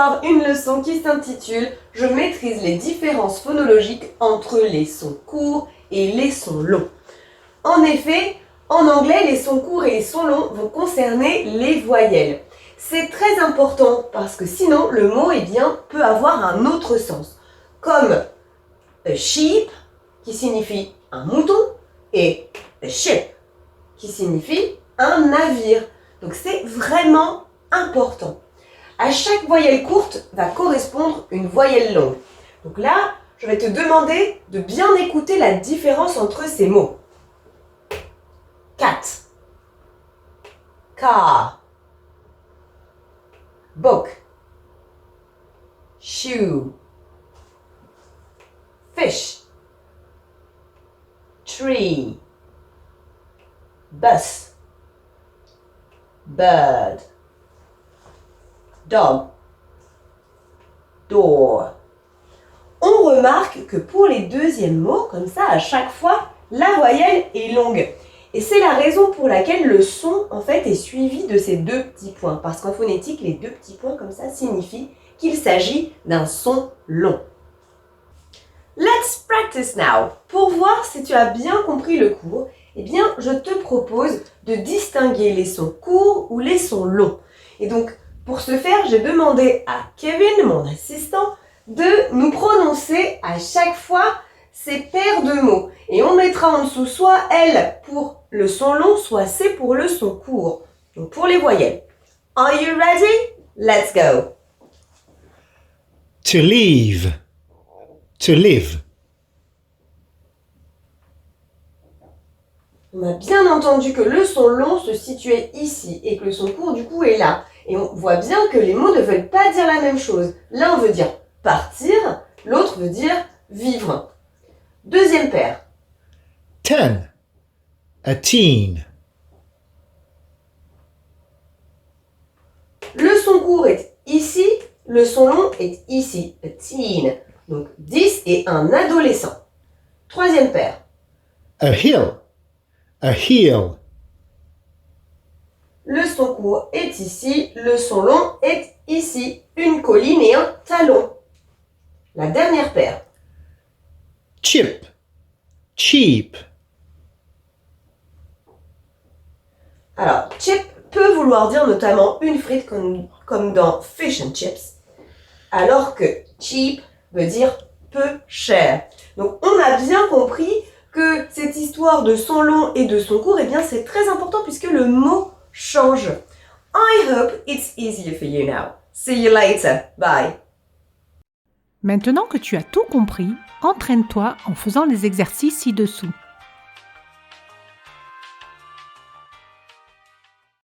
voir une leçon qui s'intitule « Je maîtrise les différences phonologiques entre les sons courts et les sons longs ». En effet, en anglais, les sons courts et les sons longs vont concerner les voyelles. C'est très important parce que sinon, le mot peut avoir un autre sens. Comme a sheep, qui signifie un mouton, et a ship, qui signifie un navire. Donc c'est vraiment important. À chaque voyelle courte va correspondre une voyelle longue. Donc là, je vais te demander de bien écouter la différence entre ces mots. Cat, car, book, shoe, fish, tree, bus, bird, dog, door. On remarque que pour les deuxièmes mots, comme ça, à chaque fois, la voyelle est longue. Et c'est la raison pour laquelle le son, en fait, est suivi de ces deux petits points. Parce qu'en phonétique, les deux petits points, comme ça, signifient qu'il s'agit d'un son long. Let's practice now. Pour voir si tu as bien compris le cours, eh bien, je te propose de distinguer les sons courts ou les sons longs. Et donc, pour ce faire, j'ai demandé à Kevin, mon assistant, de nous prononcer à chaque fois ces paires de mots. Et on mettra en dessous soit L pour le son long, soit C pour le son court. Donc, pour les voyelles. Are you ready? Let's go. To leave. To live. On a bien entendu que le son long se situait ici et que le son court du coup est là. Et on voit bien que les mots ne veulent pas dire la même chose. L'un veut dire partir, l'autre veut dire vivre. Deuxième paire. Ten. A teen. Le son court est ici, le son long est ici. A teen. Donc 10 et un adolescent. Troisième paire. A hill. A heel. Le son court est ici, le son long est ici. Une colline et un talon. La dernière paire. Chip. Cheap. Alors, chip peut vouloir dire notamment une frite comme dans fish and chips, alors que cheap veut dire peu cher. Donc, on a bien compris que cette histoire de son long et de son court, eh bien, c'est très important puisque le mot change. I hope it's easier for you now. See you later. Bye. Maintenant que tu as tout compris, entraîne-toi en faisant les exercices ci-dessous.